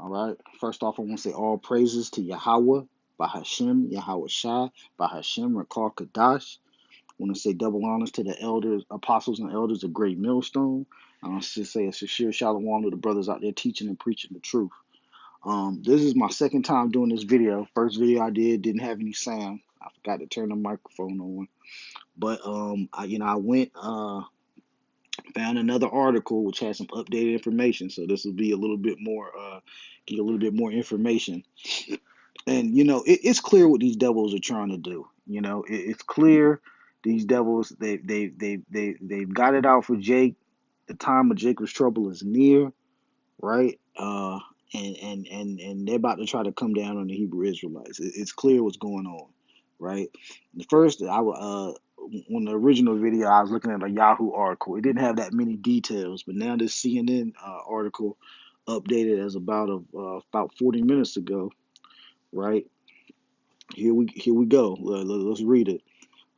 All right. First off, I want to say all praises to Yahweh, Bahashem, Yahweh Shai, Bahashem, Rakar Kadash. I want to say double honors to the elders, apostles and elders of Great Millstone. I want to say a sincere shalom to the brothers out there teaching and preaching the truth. This is my second time doing this video. First video I did didn't have any sound. I forgot to turn the microphone on. But I went found another article which has some updated information. So this will be a little bit more get a little bit more information. And it's clear what these devils are trying to do. It's clear these devils they've got it out for Jake. The time of Jacob's trouble is near, right? And they're about to try to come down on the Hebrew Israelites. It's clear what's going on, right? The first, on the original video, I was looking at a Yahoo article. It didn't have that many details, but now this CNN article updated as about 40 minutes ago, right? Here we go. Let's read it.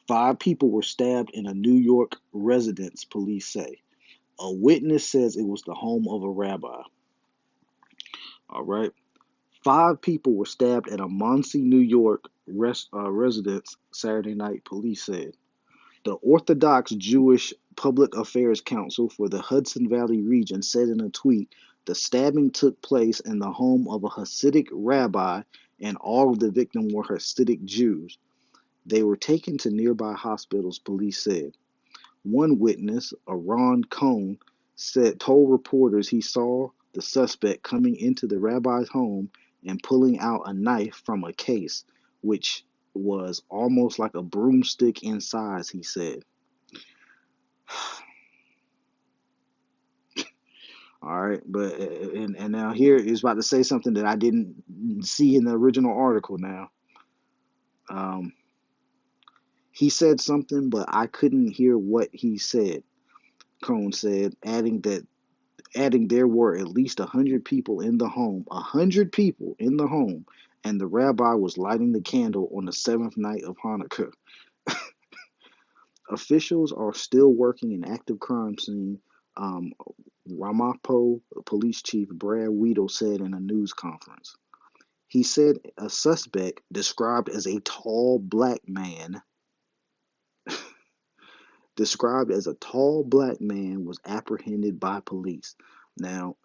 5 people were stabbed in a New York residence, police say. A witness says it was the home of a rabbi. All right. 5 people were stabbed at a Monsey, New York residence Saturday night, police said. The Orthodox Jewish Public Affairs Council for the Hudson Valley region said in a tweet the stabbing took place in the home of a Hasidic rabbi, and all of the victims were Hasidic Jews. They were taken to nearby hospitals, police said. One witness, Aaron Cohn, told reporters he saw the suspect coming into the rabbi's home and pulling out a knife from a case, which was almost like a broomstick in size, he said. All right, but and now here is about to say something that I didn't see in the original article. Now, um, he said something, but I couldn't hear what he said. Cohn said, adding there were at least 100 people in the home, 100 people in the home, and the rabbi was lighting the candle on the seventh night of Hanukkah. Officials are still working an active crime scene, um, Ramapo Police Chief Brad Weedle said in a news conference. He said a suspect described as a tall black man was apprehended by police. Now,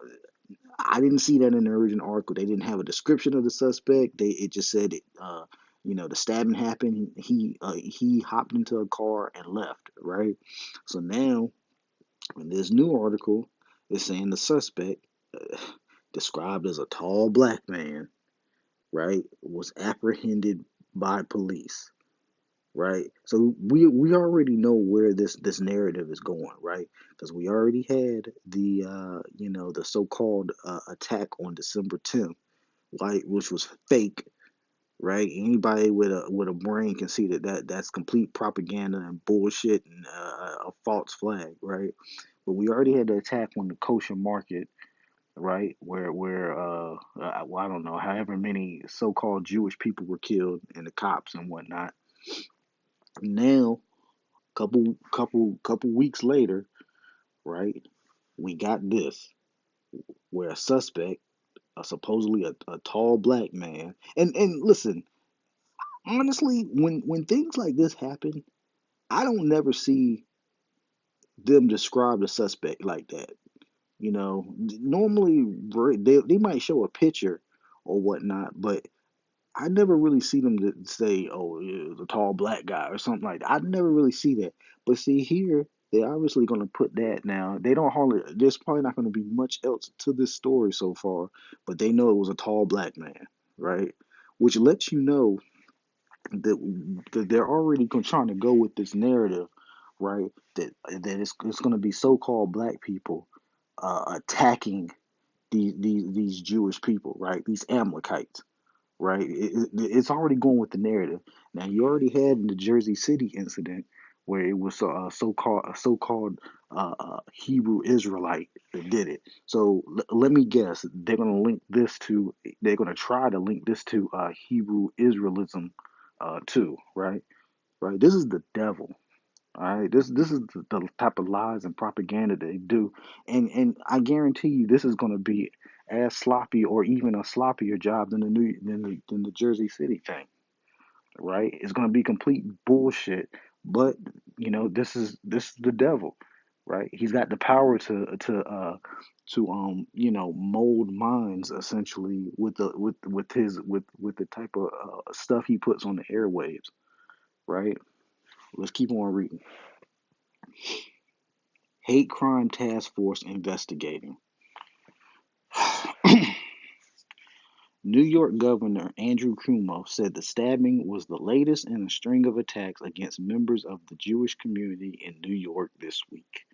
I didn't see that in the original article. They didn't have a description of the suspect. It just said the stabbing happened. He hopped into a car and left. Right. So now in this new article, it's saying the suspect, described as a tall black man, right, was apprehended by police. Right, so we already know where this narrative is going, right? Because we already had the so-called attack on December 10th, right, which was fake, right? Anybody with a brain can see that's complete propaganda and bullshit and a false flag, right? But we already had the attack on the kosher market, right, where I don't know, however many so-called Jewish people were killed and the cops and whatnot. Now couple weeks later, right? We got this where a suspect, supposedly a tall black man, and listen, honestly, when things like this happen, I don't never see them describe the suspect like that. Normally they might show a picture or whatnot, but I never really see them to say, "Oh, yeah, the tall black guy" or something like that. I never really see that. But see here, they're obviously going to put that now. They don't hardly. There's probably not going to be much else to this story so far, but they know it was a tall black man, right? Which lets you know that they're already trying to go with this narrative, right? That it's going to be so-called black people attacking these Jewish people, right? These Amalekites, right? It's already going with the narrative. Now you already had the Jersey City incident where it was a so-called Hebrew Israelite that did it. So let me guess, they're going to try to link this to Hebrew Israelism too, right? Right. This is the devil. All right, this is the type of lies and propaganda they do, and I guarantee you this is going to be as sloppy or even a sloppier job than the Jersey City thing, right? It's going to be complete bullshit. But this is the devil, right? He's got the power to mold minds essentially with the type of stuff he puts on the airwaves, right? Let's keep on reading. Hate crime task force investigating. New York Governor Andrew Cuomo said the stabbing was the latest in a string of attacks against members of the Jewish community in New York this week.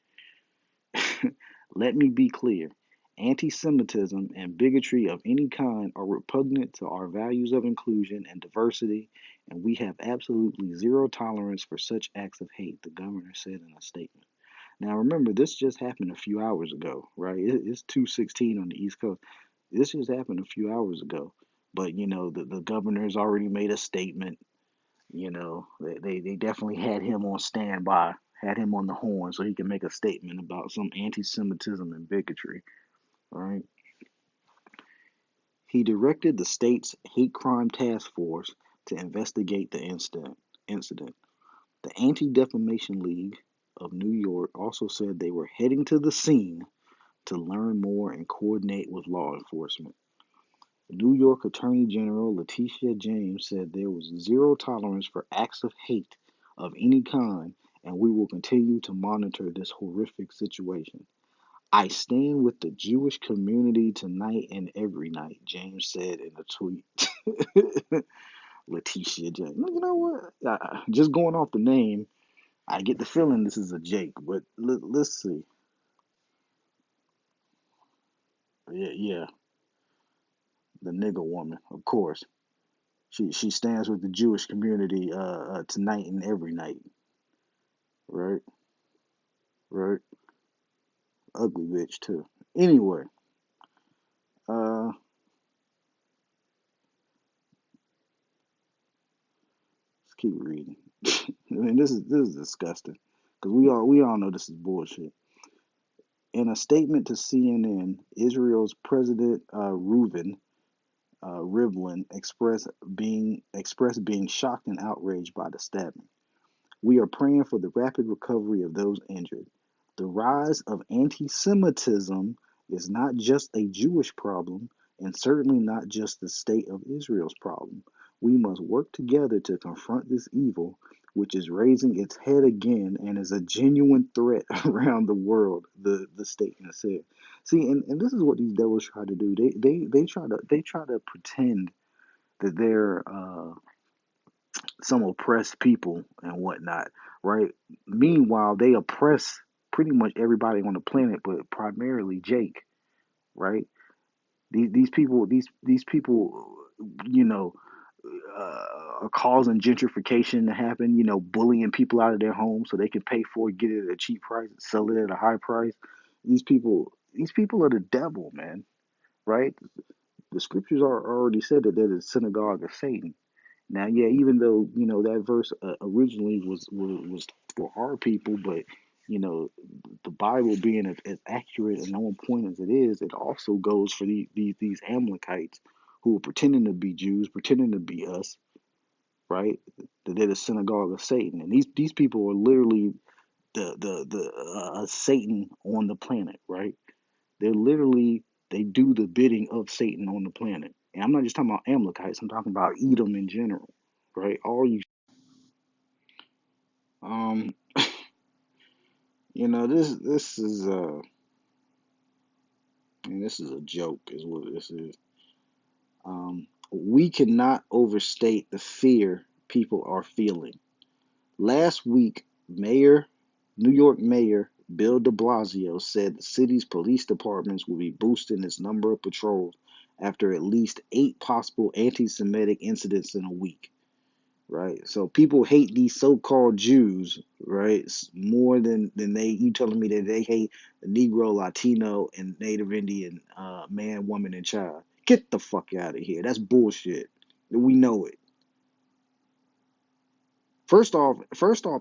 Let me be clear. Anti Semitism and bigotry of any kind are repugnant to our values of inclusion and diversity, and we have absolutely zero tolerance for such acts of hate, the governor said in a statement. Now, remember, this just happened a few hours ago, right? It's 2:16 on the East Coast. This just happened a few hours ago. But, the governor's already made a statement. They definitely had him on standby, had him on the horn so he can make a statement about some anti Semitism and bigotry, right? He directed the state's hate crime task force to investigate the incident. The Anti Defamation League of New York also said they were heading to the scene to learn more and coordinate with law enforcement. New York Attorney General Letitia James said there was zero tolerance for acts of hate of any kind, and we will continue to monitor this horrific situation. I stand with the Jewish community tonight and every night, James said in a tweet. Letitia James. You know what? Just going off the name, I get the feeling this is a Jake, but let's see. Yeah, yeah, the nigger woman, of course. She stands with the Jewish community tonight and every night. Right, right. Ugly bitch too. Anyway, let's keep reading. I mean, this is disgusting because we all know this is bullshit. In a statement to CNN, Israel's President Rivlin expressed being shocked and outraged by the stabbing. We are praying for the rapid recovery of those injured. The rise of anti Semitism is not just a Jewish problem, and certainly not just the state of Israel's problem. We must work together to confront this evil, which is raising its head again and is a genuine threat around the world, the statement said. See, and this is what these devils try to do. They try to pretend that they're some oppressed people and whatnot, right? Meanwhile, they oppress pretty much everybody on the planet, but primarily Jake, right? These people, you know, are causing gentrification to happen. Bullying people out of their homes so they can pay for it, get it at a cheap price, sell it at a high price. These people are the devil, man, right? The scriptures are already said that they're the synagogue of Satan. Now, yeah, even though that verse originally was for our people, but the Bible being as accurate and on point as it is, it also goes for these Amalekites who are pretending to be Jews, pretending to be us, right? That they're the synagogue of Satan, and these people are literally the Satan on the planet, right? They do the bidding of Satan on the planet. And I'm not just talking about Amalekites, I'm talking about Edom in general, right? All you um this is this is a joke is what this is. We cannot overstate the fear people are feeling. Last week, New York Mayor Bill de Blasio said the city's police departments will be boosting its number of patrols after at least 8 possible anti Semitic incidents in a week. Right? So people hate these so called Jews, right? More than you telling me that they hate the Negro, Latino, and Native Indian man, woman, and child. Get the fuck out of here. That's bullshit. We know it. First off,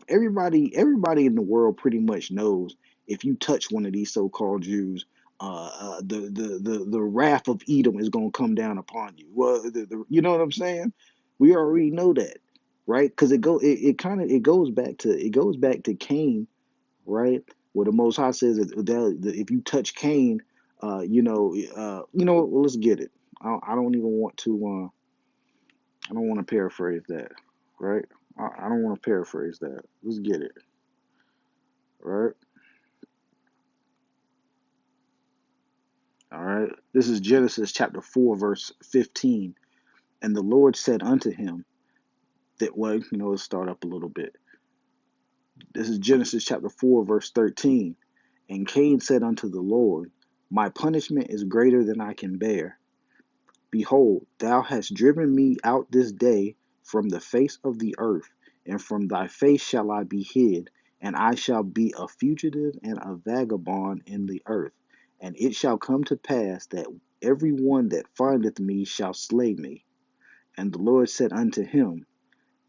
everybody in the world pretty much knows if you touch one of these so-called Jews, The wrath of Edom is going to come down upon you. Well, you know what I'm saying? We already know that, right? Because it kind of it goes back to Cain, right? Where the Most High says that if you touch Cain, well, let's get it. I don't even want to. I don't want to paraphrase that, right? I don't want to paraphrase that. Let's get it, right? All right. This is Genesis chapter 4, verse 15. And the Lord said unto him, that way, let's start up a little bit. This is Genesis chapter 4, verse 13. And Cain said unto the Lord, my punishment is greater than I can bear. Behold, thou hast driven me out this day from the face of the earth, and from thy face shall I be hid, and I shall be a fugitive and a vagabond in the earth. And it shall come to pass that every one that findeth me shall slay me. And the Lord said unto him,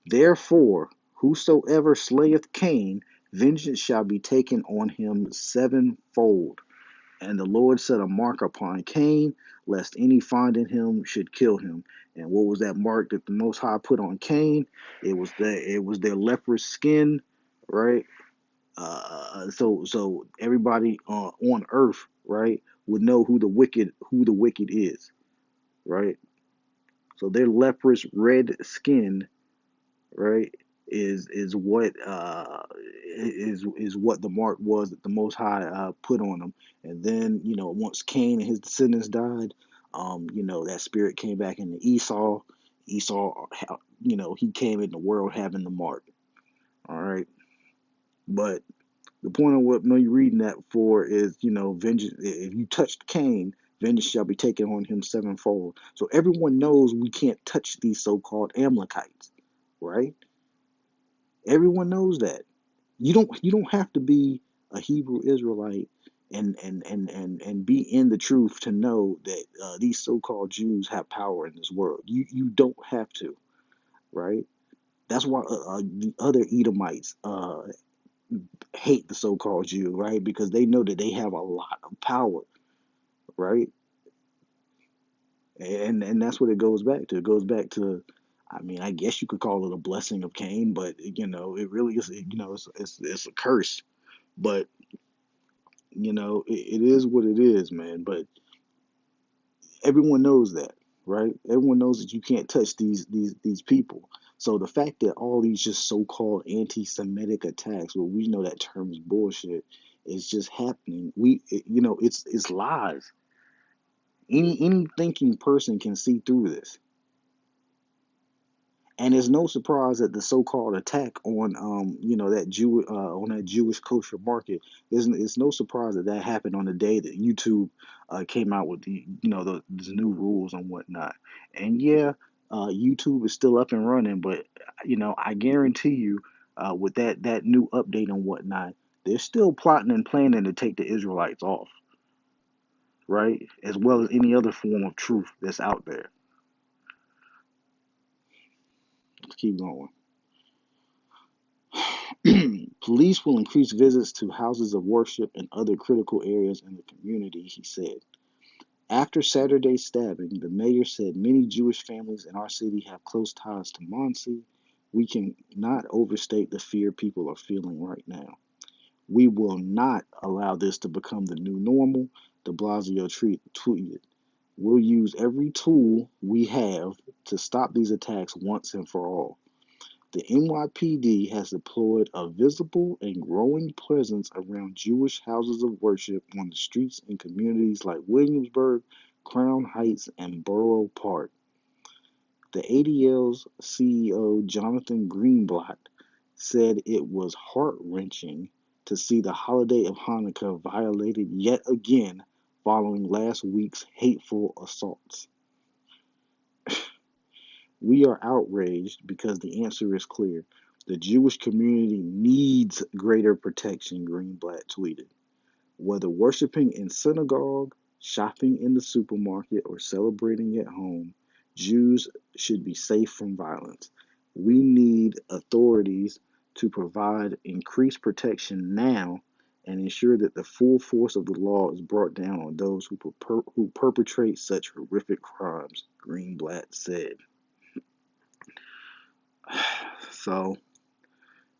therefore, whosoever slayeth Cain, vengeance shall be taken on him sevenfold. And the Lord set a mark upon Cain, lest any finding him should kill him. And what was that mark that the Most High put on Cain? It was their leprous skin, right? So everybody on earth, right, would know who the wicked is, right? So their leprous red skin, right, is what the mark was that the Most High put on them. And then once Cain and his descendants died, that spirit came back into Esau. Esau, he came in the world having the mark. All right, but the point of what me reading that for is, vengeance. If you touched Cain, vengeance shall be taken on him sevenfold. So everyone knows we can't touch these so-called Amalekites, right? Everyone knows that. You don't have to be a Hebrew Israelite and be in the truth to know that these so-called Jews have power in this world. You don't have to, right? That's why the other Edomites hate the so-called Jew, right? Because they know that they have a lot of power, right? And that's what it goes back to. It goes back to, I mean, I guess you could call it a blessing of Cain, but it really is, it's a curse. But it is what it is, man. But everyone knows that, right? Everyone knows that you can't touch these people. So the fact that all these just so-called anti-Semitic attacks, well, we know that term is bullshit, is just happening. It's lies. Any thinking person can see through this. And it's no surprise that the so-called attack on that Jewish kosher market, it's no surprise that that happened on the day that YouTube came out with the new rules and whatnot. And yeah, YouTube is still up and running, but I guarantee you, with that new update and whatnot, they're still plotting and planning to take the Israelites off, right? As well as any other form of truth that's out there. Let's keep going. Police will increase visits to houses of worship and other critical areas in the community, he said. After Saturday's stabbing, the mayor said many Jewish families in our city have close ties to Monsey. We can not overstate the fear people are feeling right now. We will not allow this to become the new normal, de Blasio tweeted. We'll use every tool we have to stop these attacks once and for all. The NYPD has deployed a visible and growing presence around Jewish houses of worship on the streets in communities like Williamsburg, Crown Heights, and Borough Park. The ADL's CEO, Jonathan Greenblatt, said it was heart-wrenching to see the holiday of Hanukkah violated yet again following last week's hateful assaults. We are outraged because the answer is clear. The Jewish community needs greater protection, Greenblatt tweeted. Whether worshiping in synagogue, shopping in the supermarket, or celebrating at home, Jews should be safe from violence. We need authorities to provide increased protection now and ensure that the full force of the law is brought down on those who perpetrate such horrific crimes, Greenblatt said. So,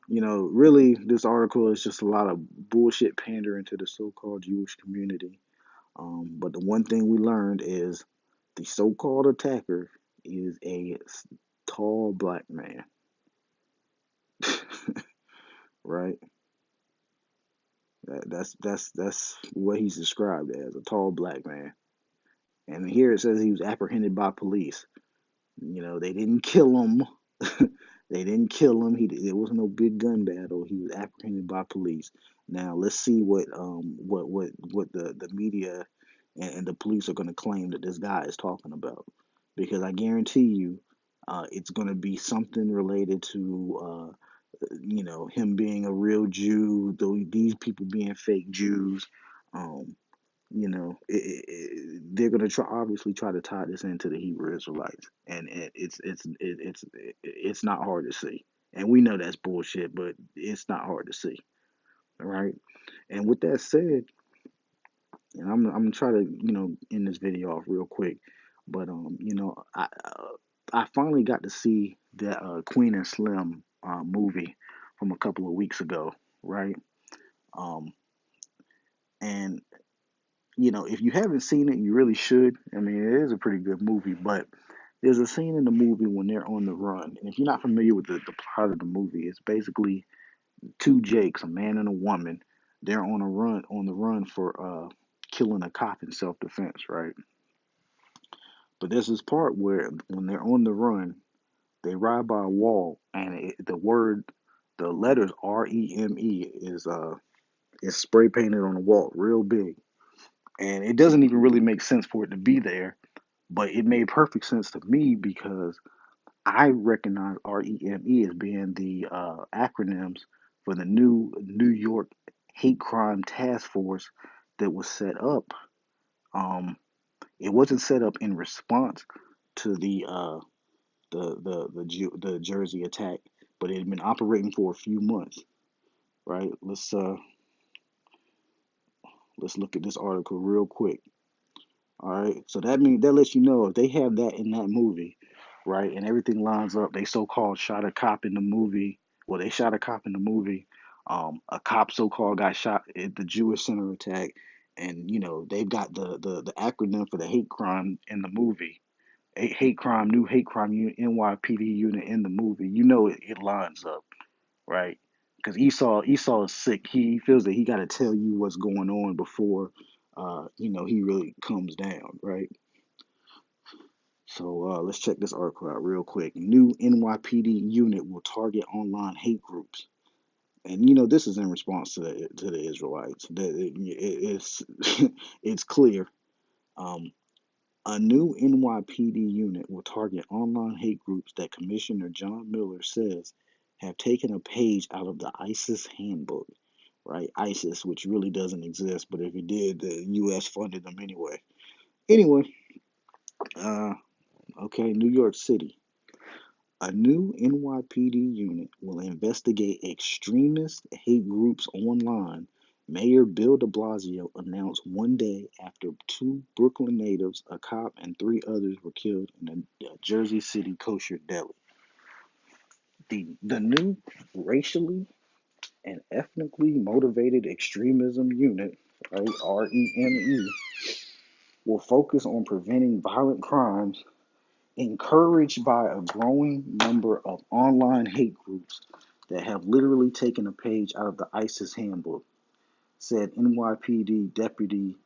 really, this article is just a lot of bullshit pandering to the so-called Jewish community. But the one thing we learned is the so-called attacker is a tall black man, right? That's what he's described as, a tall black man. And here it says he was apprehended by police. They didn't kill him. They didn't kill him. There was no big gun battle. He was apprehended by police. Now let's see what the media and the police are going to claim that this guy is talking about, because I guarantee you, it's going to be something related to him being a real Jew, though these people being fake Jews. Um, they're gonna try to tie this into the Hebrew Israelites, and it's not hard to see, and we know that's bullshit, but it's not hard to see, all right? And with that said, and I'm gonna try to end this video off real quick, but I finally got to see that Queen and Slim movie from a couple of weeks ago, right? Um, and if you haven't seen it, you really should. I mean, it is a pretty good movie, but there's a scene in the movie when they're on the run. And if you're not familiar with the plot of the movie, it's basically two Jakes, a man and a woman. They're on the run for killing a cop in self-defense, right? But there's this part where when they're on the run, they ride by a wall, and the letters REME is spray painted on the wall, real big. And it doesn't even really make sense for it to be there, but it made perfect sense to me because I recognize REME as being the acronyms for the new New York hate crime task force that was set up. Um, it wasn't set up in response to the Jersey attack, but it had been operating for a few months. Right? Let's look at this article real quick. All right, so that lets you know if they have that in that movie, right, and everything lines up. They so-called shot a cop in the movie. Well, they shot a cop in the movie. A cop so-called got shot at the Jewish Center attack, and they've got the acronym for the hate crime in the movie. Hate crime, new hate crime unit, NYPD unit in the movie. It lines up, right? Because Esau is sick. He feels that he got to tell you what's going on before, he really comes down, right? So let's check this article out real quick. New NYPD unit will target online hate groups, and this is in response to the Israelites. It's it's clear. Um, a new NYPD unit will target online hate groups that Commissioner John Miller says have taken a page out of the ISIS handbook. Right, ISIS, which really doesn't exist, but if it did, the U.S. funded them anyway. Anyway, uh, okay, New York City. A new NYPD unit will investigate extremist hate groups online, Mayor Bill de Blasio announced one day after two Brooklyn natives, a cop, and three others were killed in a Jersey City kosher deli. The new racially and ethnically motivated extremism unit, right, REME, will focus on preventing violent crimes encouraged by a growing number of online hate groups that have literally taken a page out of the ISIS handbook, said NYPD Deputy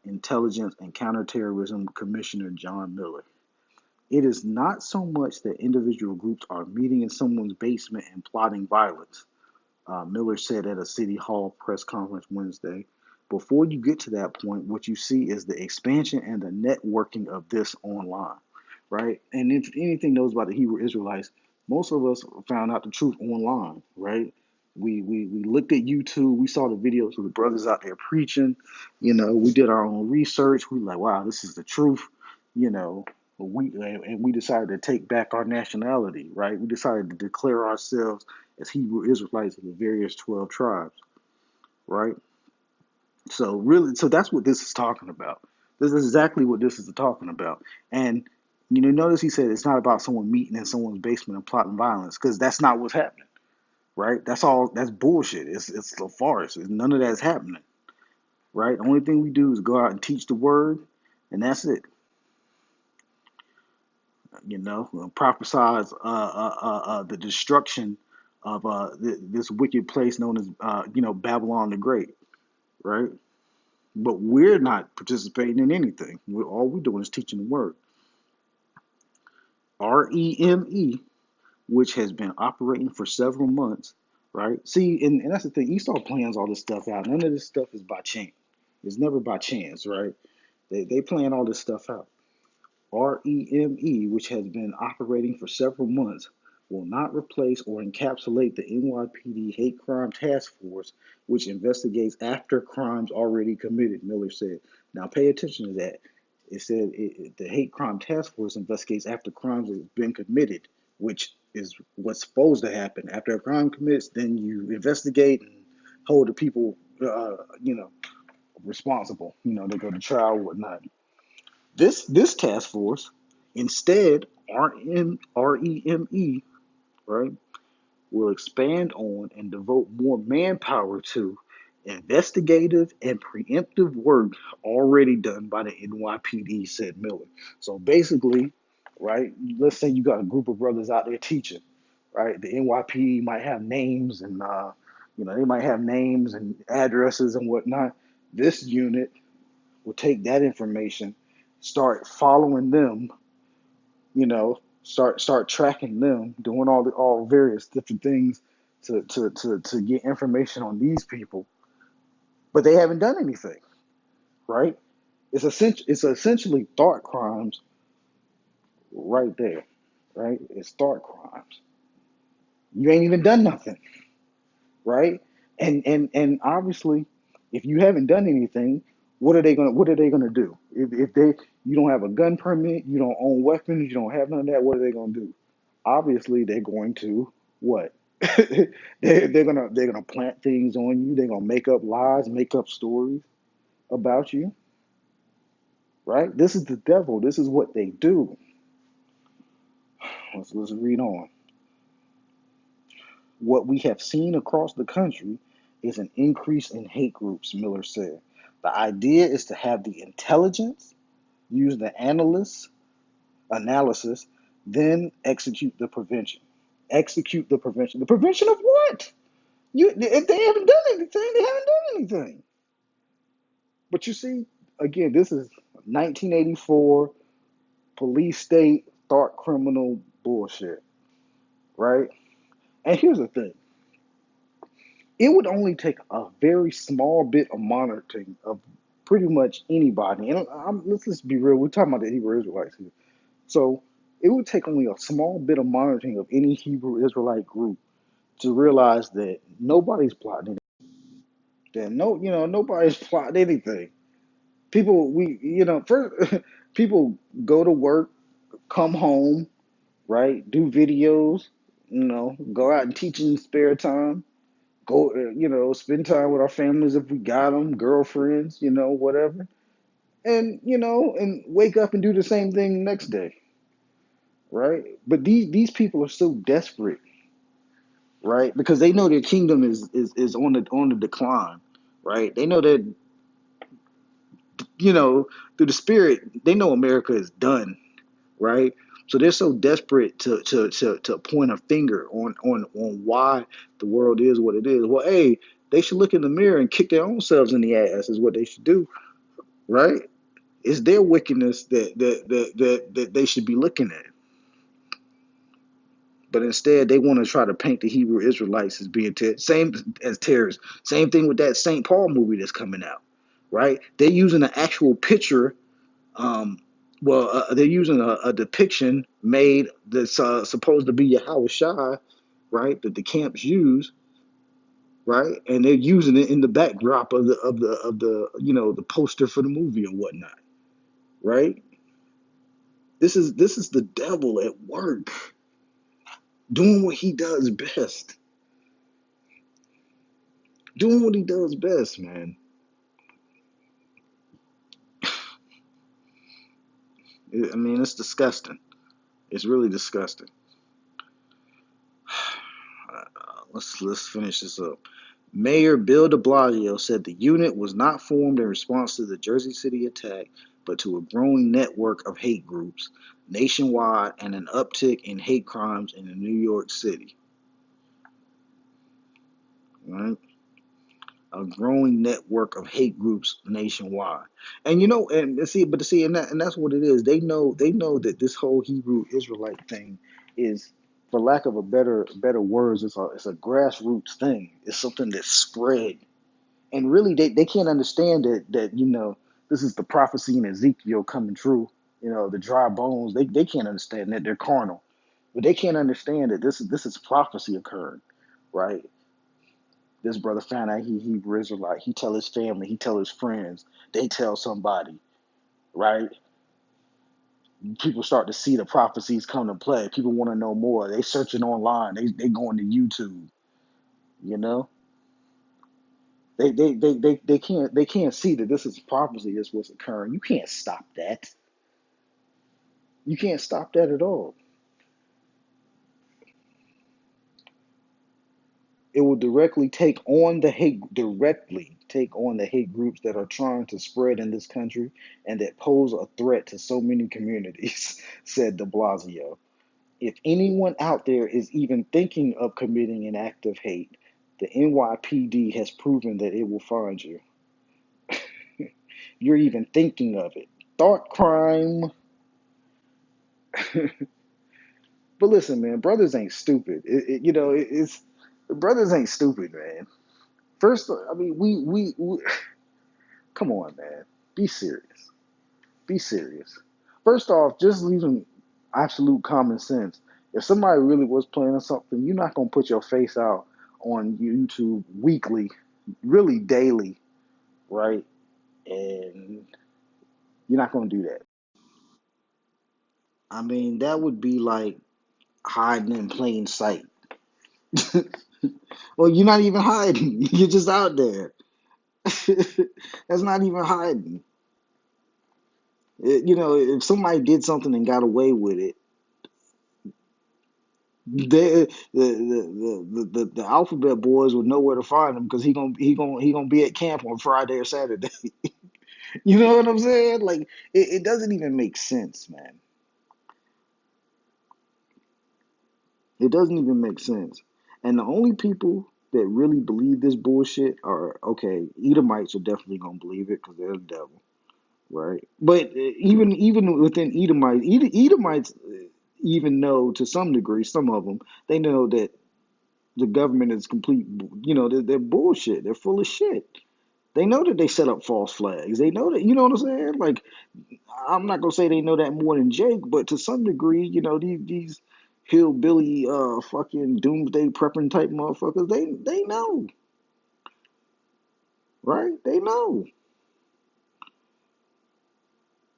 Intelligence and Counterterrorism Commissioner John Miller. It is not so much that individual groups are meeting in someone's basement and plotting violence, Miller said at a City Hall press conference Wednesday. Before you get to that point, what you see is the expansion and the networking of this online, right? And if anything knows about the Hebrew Israelites, most of us found out the truth online, right? We looked at YouTube, we saw the videos of the brothers out there preaching, we did our own research. We were like, wow, this is the truth, you know. We decided to take back our nationality, right? We decided to declare ourselves as Hebrew Israelites of the various 12 tribes, right? So really, so that's what this is talking about. This is exactly what this is talking about. And notice he said it's not about someone meeting in someone's basement and plotting violence, because that's not what's happening, right? That's all. That's bullshit. It's a farce. None of that's happening, right? The only thing we do is go out and teach the word, and that's it. Prophesize the destruction of this wicked place known as Babylon the Great, right? But we're not participating in anything. All we're doing is teaching the word. REME, which has been operating for several months, right? See, and that's the thing. Esau plans all this stuff out. None of this stuff is by chance. It's never by chance, right? They plan all this stuff out. REME, which has been operating for several months, will not replace or encapsulate the NYPD Hate Crime Task Force, which investigates after crimes already committed, Miller said. Now, pay attention to that. It said the Hate Crime Task Force investigates after crimes have been committed, which is what's supposed to happen. After a crime commits, then you investigate and hold the people, responsible. They go to trial, whatnot. This task force instead, REME, right, will expand on and devote more manpower to investigative and preemptive work already done by the NYPD, said Miller. So basically, right, let's say you got a group of brothers out there teaching, right? The NYPD might have names and they might have names and addresses and whatnot. This unit will take that information, start following them, start tracking them, doing all various different things to get information on these people, but they haven't done anything, right? It's essentially thought crimes right there, right? It's thought crimes. You ain't even done nothing, right? And obviously, if you haven't done anything, what are they gonna do? If they you don't have a gun permit, you don't own weapons, you don't have none of that, what are they gonna do? Obviously, they're going to what? They're gonna plant things on you. They're gonna make up lies, make up stories about you, right? This is the devil. This is what they do. Let's read on. What we have seen across the country is an increase in hate groups, Miller said. The idea is to have the intelligence, use the analysis, then execute the prevention. Execute the prevention. The prevention of what? If they haven't done anything, they haven't done anything. But you see, again, this is 1984 police state thought criminal bullshit, right? And here's the thing. It would only take a very small bit of monitoring of pretty much anybody. And let's just be real. We're talking about the Hebrew Israelites here. So it would take only a small bit of monitoring of any Hebrew Israelite group to realize that nobody's plotting anything. That nobody's plotting anything. People, first, people go to work, come home, right? Do videos, go out and teach in spare time. Go, spend time with our families if we got them, girlfriends, whatever. And wake up and do the same thing next day, right? But these people are so desperate, right? Because they know their kingdom is on the decline, right? They know that, through the spirit, they know America is done, right? So they're so desperate to point a finger on why the world is what it is. Well, hey, they should look in the mirror and kick their own selves in the ass is what they should do, right? It's their wickedness that they should be looking at. But instead, they want to try to paint the Hebrew Israelites as being same as terrorists. Same thing with that St. Paul movie that's coming out, right? They're using an actual picture. Um, they're using a depiction made that's supposed to be H.O.I, right? That the camps use, right? And they're using it in the backdrop of the poster for the movie or whatnot, right? This is the devil at work, doing what he does best. doing what he does best, man. I mean, it's disgusting. It's really disgusting. Let's finish this up. Mayor Bill de Blasio said the unit was not formed in response to the Jersey City attack, but to a growing network of hate groups nationwide and an uptick in hate crimes in New York City. Right? A growing network of hate groups nationwide. And and that's what it is. They know that this whole Hebrew Israelite thing is, for lack of a better words, it's a grassroots thing. It's something that's spread. And really they can't understand that this is the prophecy in Ezekiel coming true. The dry bones, they can't understand that they're carnal. But they can't understand that this is prophecy occurring, right? This brother found out he Hebrew Israelite. He tell his family, he tell his friends, they tell somebody, right? People start to see the prophecies come to play. People want to know more. They searching online. They going to YouTube. You know, they can't see that this is prophecy. Is what's occurring. You can't stop that. You can't stop that at all. It will directly take on the hate groups that are trying to spread in this country and that pose a threat to so many communities, said de Blasio. If anyone out there is even thinking of committing an act of hate, the NYPD has proven that it will find you. You're even thinking of it. Thought crime. But listen, man, brothers ain't stupid. It's brothers ain't stupid, man. First, I mean, we come on, man. Be serious. Be serious. First off, just using absolute common sense. If somebody really was planning something, you're not gonna put your face out on YouTube weekly, really daily, right? And you're not gonna do that. I mean, that would be like hiding in plain sight. Well, you're not even hiding. You're just out there. That's not even hiding. If somebody did something and got away with it, the alphabet boys would know where to find him because he gonna be at camp on Friday or Saturday. You know what I'm saying? Like it doesn't even make sense, man. It doesn't even make sense. And the only people that really believe this bullshit are, okay, Edomites are definitely gonna believe it because they're the devil, right? But even within Edomites even know to some degree, some of them, they know that the government is complete. They're bullshit. They're full of shit. They know that they set up false flags. They know that. You know what I'm saying? Like, I'm not gonna say they know that more than Jake, but to some degree, these hillbilly fucking doomsday prepping type motherfuckers, they know, right? They know.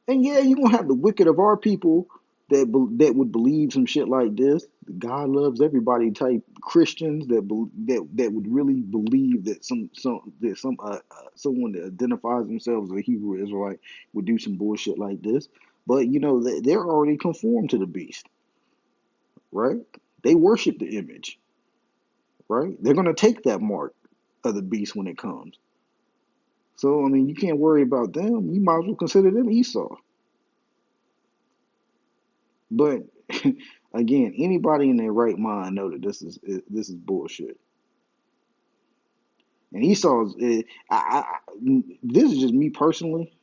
And yeah, you're gonna have the wicked of our people that would believe some shit like this. God loves everybody type Christians that would really believe that someone that identifies themselves as a Hebrew Israelite would do some bullshit like this. But they're already conformed to the beast, right? They worship the image, right? They're gonna take that mark of the beast when it comes. So I mean, you can't worry about them. You might as well consider them Esau. But again, anybody in their right mind know that this is bullshit. And Esau's, this is just me personally.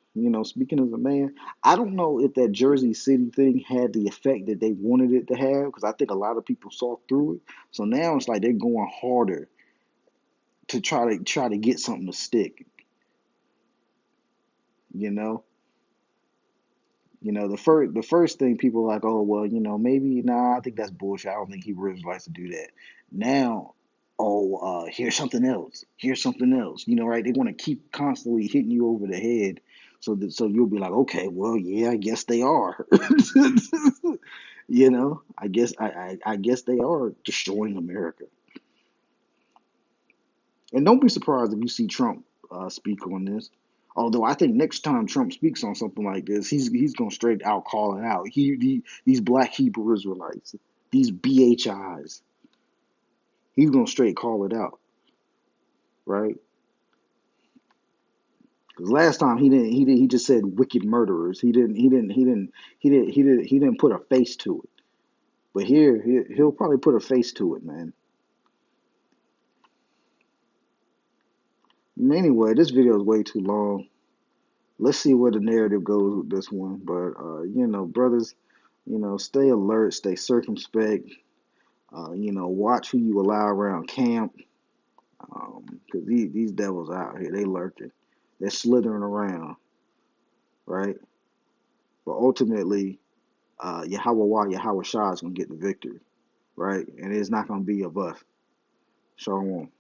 Speaking as a man, I don't know if that Jersey City thing had the effect that they wanted it to have because I think a lot of people saw through it. So now it's like they're going harder to try to get something to stick. You know, the first thing people are like, oh well, maybe nah, I think that's bullshit. I don't think Hebrew Israelites to do that. Now, oh, here's something else. Here's something else. Right? They want to keep constantly hitting you over the head, so you'll be like, okay, well, yeah, I guess they are. I guess they are destroying America. And don't be surprised if you see Trump speak on this. Although I think next time Trump speaks on something like this, he's gonna straight out call it out. These black Hebrew Israelites, these BHIs, he's gonna straight call it out, right? Because last time he just said wicked murderers. He didn't put a face to it. But here he'll probably put a face to it, man. Anyway, this video is way too long. Let's see where the narrative goes with this one. But brothers, stay alert, stay circumspect. Watch who you allow around camp. Because these devils out here, they lurking, they're slithering around, right? But ultimately, Yahweh Shah is gonna get the victory, right? And it's not gonna be of us. Shalom.